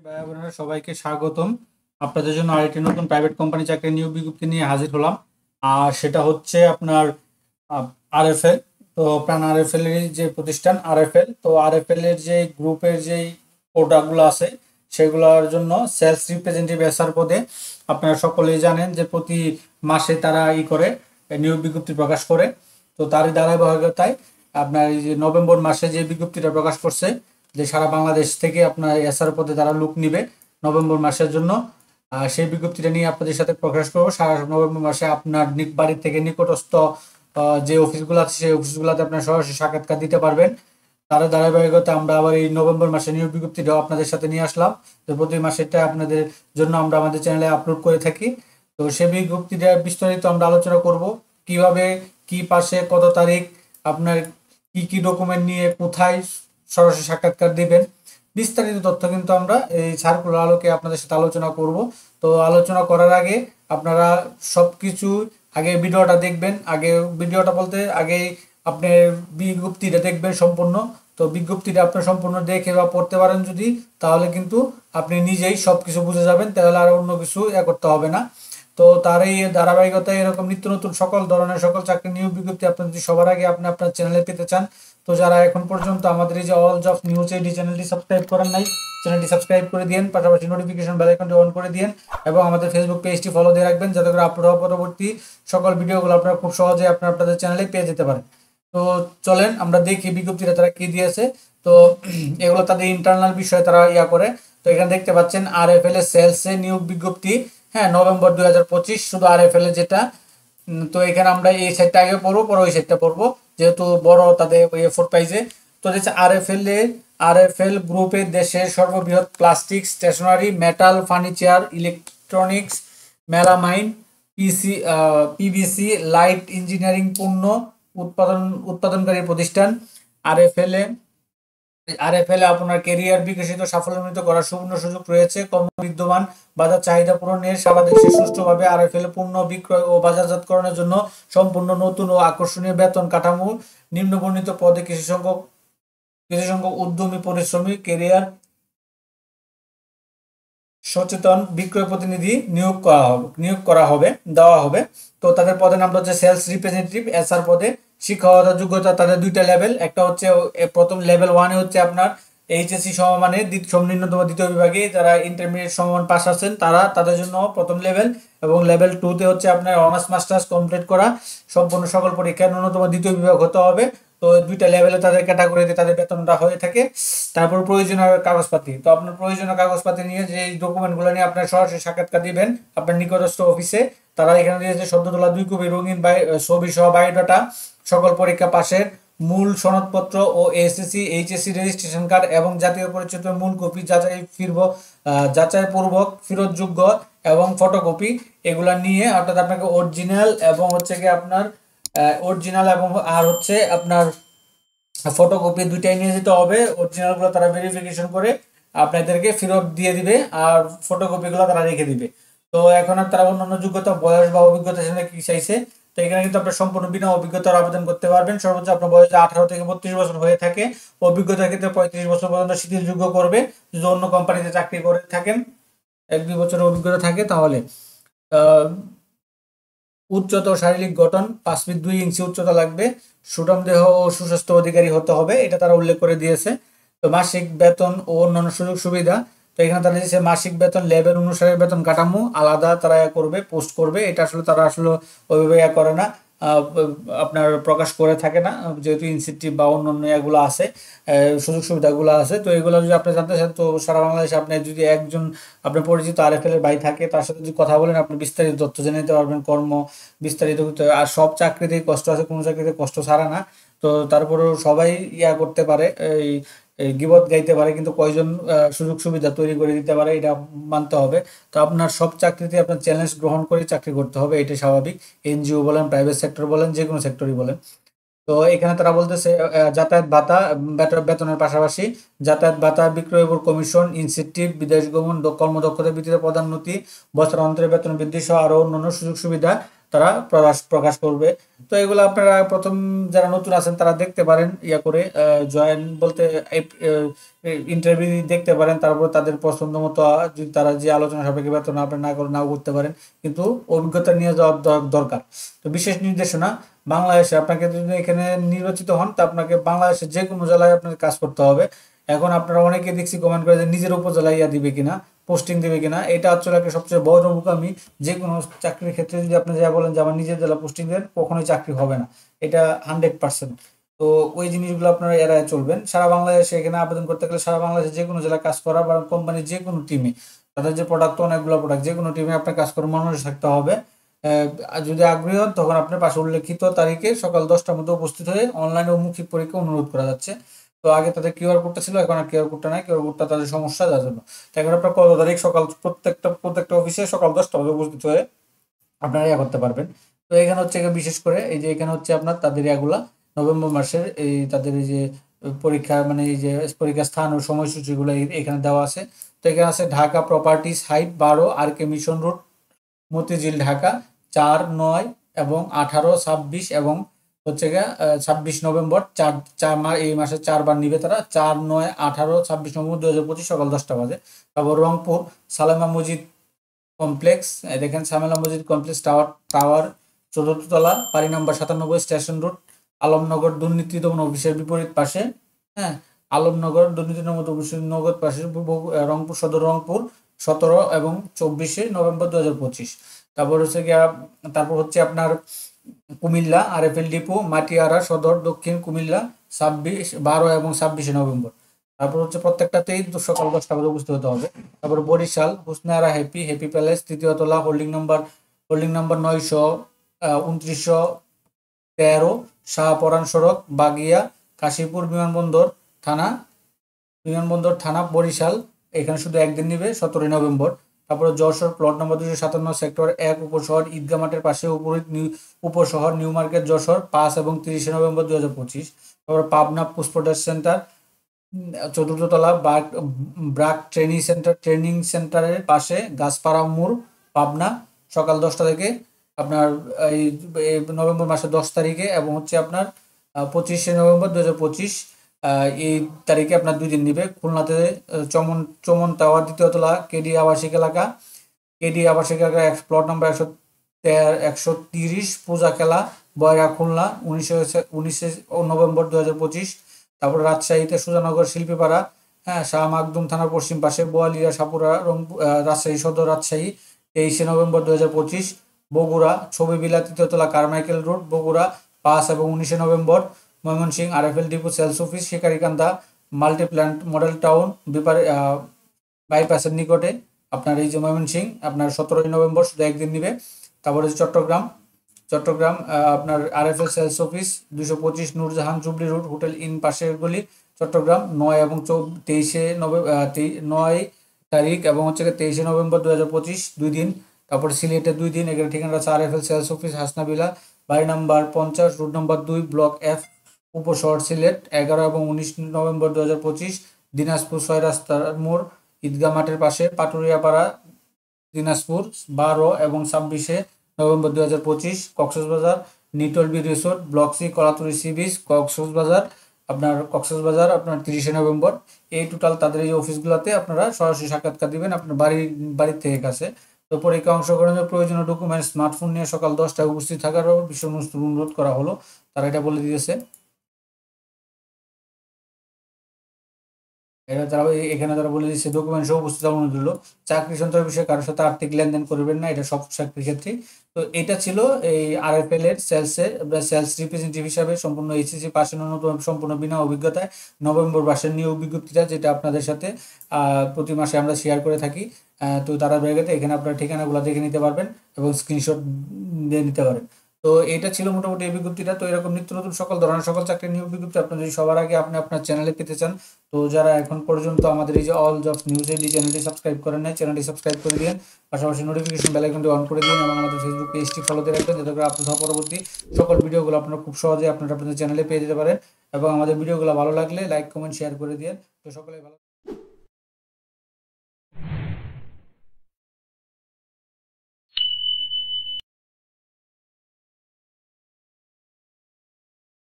ভাই বোনেরা সবাইকে স্বাগতম। আপনাদের জন্য আরেকটি নতুন প্রাইভেট কোম্পানি চাকরির নিয়োগ বিজ্ঞপ্তি নিয়ে হাজির হলাম। আর সেটা হচ্ছে আপনার আরএফএল। তো প্রাণ আরএফএল এর যে প্রতিষ্ঠান আরএফএল, তো আরএফএল এর যে গ্রুপের যেই প্রোডাক্টগুলো আছে সেগুলোর জন্য সেলস রিপ্রেজেন্টেটিভ এসআর পদে আপনারা সকলেই জানেন যে প্রতি মাসে তারা করে নিয়োগ বিজ্ঞপ্তি প্রকাশ করে। তো তারই ধারাবাহিকতায় আপনার এই যে নভেম্বর মাসে যে বিজ্ঞপ্তিটা প্রকাশ করছে যে সারা বাংলাদেশ থেকে আপনার এসআর পদে তারা লোক নিবে নভেম্বর মাসের জন্য। সেই বিজ্ঞপ্তিটা নিয়ে আপনাদের সাথে প্রকাশ করবো। সারা নভেম্বর মাসে আপনার বাড়ির থেকে নিকটস্থ যে অফিসগুলো আছে সেই অফিসগুলোতে আপনার সরাসরি সাক্ষাৎকার দিতে পারবেন। তার ধারাবাহিকতা আমরা আবার এই নভেম্বর মাসে নিয়োগ বিজ্ঞপ্তিটাও আপনাদের সাথে নিয়ে আসলাম। তো প্রতি মাসেটা আপনাদের জন্য আমরা আমাদের চ্যানেলে আপলোড করে থাকি। তো সেই বিজ্ঞপ্তিটা বিস্তারিত আমরা আলোচনা করব, কিভাবে কি পাশে কত তারিখ আপনার কি কি ডকুমেন্ট নিয়ে কোথায় সরাসরি সাক্ষাৎকার দিবেন, বিস্তারিত তথ্য কিন্তু আমরা এই সার্কুলার আলোকে আপনাদের সাথে আলোচনা করব। তো আলোচনা করার আগে আপনারা সবকিছু আগে ভিডিওটা দেখবেন। আগে ভিডিওটা বলতে আগে আপনি বিজ্ঞপ্তিটা দেখবেন সম্পূর্ণ। তো বিজ্ঞপ্তিটা আপনার সম্পূর্ণ দেখে বা পড়তে পারেন যদি, তাহলে কিন্তু আপনি নিজেই সবকিছু বুঝে যাবেন, তাহলে আর অন্য কিছু করতে হবে না। তো তার এই ধারাবাহিকতায় এরকম নিত্য নতুন সকল ধরনের সকল চাকরি নিয়োগ বিজ্ঞপ্তি আপনি যদি সবার আগে আপনি আপনার চ্যানেলে পেতে চান, তো যারা এখন পর্যন্ত আমাদের এই যে অল জব নিউজ এইডি চ্যানেলটি সাবস্ক্রাইব করেন নাই, চ্যানেলটি সাবস্ক্রাইব করে দিন, পাশাপাশি নোটিফিকেশন বেল আইকনটি অন করে দিন এবং আমাদের ফেসবুক পেজটি ফলো দিয়ে রাখবেন, যাতে করে আপলোড হওয়া পরবর্তী সকল ভিডিওগুলো আপনারা খুব সহজে আপনাদের চ্যানেলে পেয়ে যেতে পারেন। তো চলেন আমরা দেখি বিজ্ঞপ্তিটা তারা কি দিয়েছে। তো এগুলো তাদের ইন্টারনাল বিষয়ে তারা করে। তো এখানে দেখতে পাচ্ছেন আরএফএল এর সেলসে নিয়োগ বিজ্ঞপ্তি, হ্যাঁ, নভেম্বর 2025 শুধু আরএফএল এর যেটা। তো এখানে আমরা এই সাইডটা আগে পড়বো, পরে ওই সাইডটা পড়বো, যেহেতু বড় তাদের এফোর্ট পাইছে। তো দেখছে আরএফএল গ্রুপের দেশের সর্ববৃহৎ plastic, stationery, metal, furniture, electronics, melamine, PVC, light engineering পণ্য উৎপাদনকারী প্রতিষ্ঠান। আরএফএল আরএফএল আপনার ক্যারিয়ার বিকশিত সাফল্যান্বিত করার সুবর্ণ সুযোগ রয়েছে। বিদ্যমান বাজার চাহিদা পূরণের সারা দেশে সুষ্ঠুভাবে আরএফএল পণ্য বিক্রয় ও বাজারজাতকরণের জন্য সম্পূর্ণ নতুন ও আকর্ষণীয় বেতন কাঠামো, নিম্নবর্ণিত পদে কিছু সংখ্যক উদ্যমী পরিশ্রমী ক্যারিয়ার সচেতন বিক্রয় প্রতিনিধি নিয়োগ করা হবে, দেওয়া হবে। তো তাদের পদের নাম হচ্ছে সেলস রিপ্রেজেন্টেটিভ এসআর পদে। শিক্ষাগত যোগ্যতা তাদের দুইটা লেভেল, একটা হচ্ছে প্রথম লেভেল 1 হচ্ছে আপনার এইচএসসি সমমানের নিম্নতম দ্বিতীয় বিভাগে যারা ইন্টারমিডিয়েট সমমান পাস আছেন তাদের জন্য প্রথম লেভেল, এবং লেভেল 2 হচ্ছে আপনার অনার্স মাস্টার্স কমপ্লিট করা সম্পূর্ণ সকল পরীক্ষায় ন্যূনতম দ্বিতীয় বিভাগ হতে হবে। তো দুইটা লেভেলে তাদের ক্যাটাগরিতে তাদের বেতনটা হয়ে থাকে। তারপর প্রয়োজনীয় কাগজপাতি, তো আপনার প্রয়োজনীয় কাগজপাতি নিয়ে যে ডকুমেন্টগুলো নিয়ে আপনার সরাসরি সাক্ষাৎকার দিবেন আপনার নিকটস্থ অফিসে, তারা এখানে দিয়েছে সদ্য তোলা 2 কপি রঙিন ছবি সহ বায়োডাটা, সকল পরীক্ষা পাশের মূল সনদপত্র ও এসএসসি এইচএসসি রেজিস্ট্রেশন কার্ড এবং জাতীয় পরিচয়ের মূল কপি যাচাই পূর্বক ফেরতযোগ্য এবং ফটোকপি, এগুলা নিয়ে অর্থাৎ আপনাকে অরিজিনাল এবং হচ্ছে কি আপনার অরিজিনাল এবং আর হচ্ছে আপনার ফটোকপি দুইটাই নিয়ে যেতে হবে। অরিজিনালগুলো তারা ভেরিফিকেশন করে আপনাদেরকে ফেরত দিয়ে দিবে, আর ফটোকপিগুলো তারা রেখে দিবে। তো এখন আর তারা অন্যান্য যোগ্যতা, বয়স বা অভিজ্ঞতার সাথে কি চাইছে, তো এখানে কিন্তু আপনার সম্পূর্ণ বিনা অভিজ্ঞতার আবেদন করতে পারবেন। সর্বোচ্চ আপনার বয়স 18 থেকে 32 বছর হয়ে থাকে, অভিজ্ঞতার ক্ষেত্রে 35 বছর পর্যন্ত শিথিলযোগ্য করবে। যদি অন্য কোম্পানিতে চাকরি করে থাকেন, 1-2 বছরের অভিজ্ঞতা থাকে তাহলে। উচ্চতা ও শারীরিক গঠন 5 ফিট 2 ইঞ্চি উচ্চতা লাগবে, সুঠাম দেহ ও সুস্বাস্থ্য অধিকারী হতে হবে, এটা তারা উল্লেখ করে দিয়েছে। তো মাসিক বেতন ও অন্যান্য সুযোগ সুবিধা, তো এখানে তারা দিয়েছে মাসিক বেতন লেভেল অনুসারে বেতন কাঠামো আলাদা তারা করবে, পোস্ট করবে, এটা আসলে তারা আসলে ওইভাবে করে না, আপনার প্রকাশ করে থাকে না, যেহেতু ইনসেন্টিভ বা অন্যান্য এগুলো আছে, সুযোগ সুবিধাগুলো আছে। তো এগুলো যদি আপনি জানতে চান, তো সারা বাংলাদেশে আপনি যদি একজন আপনার পরিচিত আরএফএল এর ভাই থাকে, তার সাথে যদি কথা বলেন আপনি বিস্তারিত তথ্য জেনে নিতে পারবেন, বিস্তারিত। আর সব চাকরিতেই কষ্ট আছে, কোনো চাকরিতে কষ্ট ছাড়া না। তো তারপরেও সবাই করতে পারে, এই গীবত গাইতে পারে, কিন্তু কয়জন সুযোগ সুবিধা তৈরি করে দিতে পারে এটা মানতে হবে। তো আপনার সব চাকরিতে আপনার চ্যালেঞ্জ গ্রহণ করে চাকরি করতে হবে, এটাই স্বাভাবিক। এনজিও বলেন, প্রাইভেট সেক্টর বলেন, যে কোনো সেক্টরই বলেন। তো এখানে তারা বলতেছে যাতায়াত ভাতা, বেতনের পাশাপাশি যাতায়াত ভাতা, বিক্রয় উপর কমিশন, ইনসেন্টিভ, বিদেশ গমন, কর্মদক্ষতা ভিত্তিতে পদোন্নতি, বছর অন্তরে বেতন বৃদ্ধি সহ আরও অন্যান্য সুযোগ সুবিধা তারা প্রকাশ করবে। তো এগুলো আপনারা প্রথম যারা নতুন আছেন তারা দেখতে পারেন, ইয়া করে জয়েন বলতে ইন্টারভিউ দেখতে পারেন, তারপর তাদের পছন্দ মতো যদি তারা যে আলোচনা সাপেক্ষে বেতন আপনি নাও করতে পারেন, কিন্তু অভিজ্ঞতা নিয়ে যাওয়ার দরকার। তো বিশেষ নির্দেশনা, বাংলাদেশে আপনাকে যদি এখানে নির্বাচিত হন তা আপনাকে বাংলাদেশের যে কোনো জেলায় আপনাকে কাজ করতে হবে। এখন আপনারা অনেকে দেখছি কমেন্ট করে যে নিজের উপজেলায় দিবে কিনা, পোস্টিং দিবে কিনা। এটা আসলে একটা সবচেয়ে বড় বোকামি। যে কোনো চাকরির ক্ষেত্রে যদি আপনি যা বলেন যে আমার নিজের জেলা পোস্টিং দেন, কখনোই চাকরি হবে না, এটা 100%। তো ওই জিনিসগুলো আপনারা এড়ায় চলবেন। সারা বাংলাদেশে এখানে আবেদন করতে গেলে সারা বাংলাদেশে যে কোনো জেলায় কাজ করা বা কোম্পানির যে কোনো টিমে, তাদের যে প্রোডাক্ট, অনেকগুলো প্রোডাক্ট, যে কোনো টিমে আপনার কাজ করার মনোযোগ থাকতে হবে। যদি আগ্রহী হন তখন আপনার পাশে উল্লেখিত তারিখে সকাল 10টার মধ্যে উপস্থিত হয়ে অনলাইনে ও মৌখিক পরীক্ষা অনুরোধ করা যাচ্ছে। তো আগে তাদের কিউআর কোডটা ছিল, এখন আর কিউআর কোডটা নাই, কিউআর কোডটা তাদের সমস্যা, যার জন্য। তো এখন আপনার কত তারিখ সকাল প্রত্যেকটা অফিসে সকাল 10টা মধ্যে উপস্থিত হয়ে আপনারা করতে পারবেন। তো এখানে হচ্ছে বিশেষ করে এই যে এখানে হচ্ছে আপনার তাদের ইয়াগুলা নভেম্বর মাসের এই তাদের এই যে পরীক্ষা, মানে এই যে পরীক্ষার স্থান ও সময়সূচিগুলো এখানে দেওয়া আছে। তো এখানে আছে Dhaka properties height 12 R K mission road, Motijheel, Dhaka 4, 9 এবং 18, 26 এবং হচ্ছে গিয়ে 26 নভেম্বর, এই মাসে 4 বার নিবে তারা, 4, 9, 18, 26 নভেম্বর 2025 সকাল 10টা বাজে। তারপর রংপুর সালেমা মসজিদ কমপ্লেক্স, দেখেন সালেমা মসজিদ কমপ্লেক্স টাওয়ার 14th তলা, বাড়ি নাম্বার 97, স্টেশন রোড, আলমনগর দুর্নীতি দমন অফিসের বিপরীত পাশে। হ্যাঁ, আলমনগর দুর্নীতি দমন অফিসের নগদ পাশে, রংপুর সদর, রংপুর 17 এবং 24 নভেম্বর 2025। তারপর হচ্ছে আপনার কুমিল্লা আরএফএল ডিপো মাটিয়ারা সদর, দক্ষিণ কুমিল্লা 12 এবং 26 নভেম্বর। তারপর হচ্ছে প্রত্যেকটাতেই সকাল 10টা বাজে উপস্থিত হতে হবে। তারপর বরিশাল হুসনারা হ্যাপি প্যালেস, 3য় তলা, হোল্ডিং নাম্বার 900, 2913, শাহপরান সড়ক, বাগিয়া, কাশীপুর বিমানবন্দর থানা, বরিশাল। এখানে শুধু একদিন নিবে, 17 নভেম্বর। তারপরে যশোর প্লট নম্বর 257, সেক্টর 1, উপশহর ঈদগাহ মাঠের পাশে, উপশহর নিউ মার্কেট, যশোর 5 এবং 30 নভেম্বর 2025। তারপরে পাবনা পুষ্পদাস সেন্টার 4th তলা, ব্রাক ট্রেনিং সেন্টারের পাশে, গাছপাড়া মোড়, পাবনা, সকাল 10টা থেকে আপনার এই নভেম্বর মাসের 10 তারিখে এবং হচ্ছে আপনার 25 নভেম্বর 2025 এই তারিখে আপনার 2 দিন নিবে। খুলনাতে চমন টাওয়ার 2য় তলা, কেডি আবাসিক এলাকা প্লট নম্বর 130, পূজা খেলা, বয়রা, খুলনা 19 নভেম্বর 2025। তারপর রাজশাহীতে সুজানগর শিল্পীপাড়া, হ্যাঁ, শাহ মাকদুম থানার পশ্চিম পাশে, বোয়ালিয়া, সাপুরা, রাজশাহী সদর, রাজশাহী 23 নভেম্বর 2025। বগুড়া ছবিবিলা 3য় তলা, কারমাইকেল রোড, বগুড়া 5 এবং 19 নভেম্বর। Mymensingh RFL depot sales office, Shikarikanda multiplant model town বাইপাসের নিকটে আপনার এই যে ময়মনসিংহ, আপনার 17 নভেম্বর, শুধু একদিন নিবে। তারপরে চট্টগ্রাম আপনার RFL sales office 225 Nurjahan Jubilee Road, hotel inn পাশের গলি, চট্টগ্রাম 9 এবং 9 তারিখ এবং হচ্ছে 23 নভেম্বর 2025, 2 দিন। তারপর সিলেটে 2 দিন, এখানে ঠিকানা আছে আরএফএল সেলস অফিস, হাসনাবিলা, বাড়ি number 50, road number 2, block F, Upashahar Sylhet 11 এবং 19 নভেম্বর 2025। দিনাজপুর 6 রাস্তার মোড়, ঈদগাহ মাঠের পাশে, পাটুরিয়াপাড়া, দিনাজপুর 12 এবং 26 নভেম্বর 2025। Cox's Bazar Nitol B resort, block C, Kolatoli sea beach, Cox's Bazar আপনার 30 নভেম্বর। এই টোটাল তাদের এই অফিসগুলোতে আপনারা সরাসরি সাক্ষাৎকার দিবেন আপনার বাড়ির থেকে কাছে। তো পরীক্ষা অংশগ্রহণের প্রয়োজনীয় ডকুমেন্টস, স্মার্টফোন নিয়ে সকাল 10টায় উপস্থিত থাকার বিশেষ অনুরোধ করা হলো, তারা এটা বলে দিয়েছে। এখানে তারা বলে দিচ্ছে ডকুমেন্ট সহ উপস্থিত হওয়ার অনুরোধ হলো। চাকরি সঞ্চয় বিষয়ে কারোর সাথে আর্থিক লেনদেন করবেন না, এটা সব চাকরির ক্ষেত্রে। তো এটা ছিল এই আরএফএল এর সেলস রিপ্রেজেন্টেটিভ হিসাবে সম্পূর্ণ এইচএসসি পাশের ন্যূনতম সম্পূর্ণ বিনা অভিজ্ঞতায় নভেম্বর মাসের নিয়োগ বিজ্ঞপ্তিটা, যেটা আপনাদের সাথে প্রতি মাসে আমরা শেয়ার করে থাকি। তো তারা বেরোতে এখানে আপনার ঠিকানাগুলো দেখে নিতে পারবেন এবং স্ক্রিনশট দিয়ে নিতে পারেন। তো এটা ছিল মোটামুটি এই বিজ্ঞপ্তিটা। তো এরকম নিত্য নতুন সকল ধরনের সকল চাকরির নিয়োগ বিজ্ঞপ্তি আপনি যদি সবার আগে আপনি আপনার চ্যানেলে পেতে চান, তো যারা এখন পর্যন্ত আমাদের এই যে অল জবস নিউজ এই চ্যানেলটি সাবস্ক্রাইব করেন নাই, চ্যানেলটি সাবস্ক্রাইব করে দিন, পাশাপাশি নোটিফিকেশন বেল আইকনটি অন করে দিন এবং আমাদের ফেসবুক পেজটি ফলো দিয়ে রাখবেন, যাতে করে আপলোড হওয়া পরবর্তী সকল ভিডিওগুলো আপনারা খুব সহজে আপনাদের চ্যানেলে পেয়ে যেতে পারেন। এবং আমাদের ভিডিওগুলো ভালো লাগলে লাইক, কমেন্ট, শেয়ার করে দিন। তো সকলে ভালো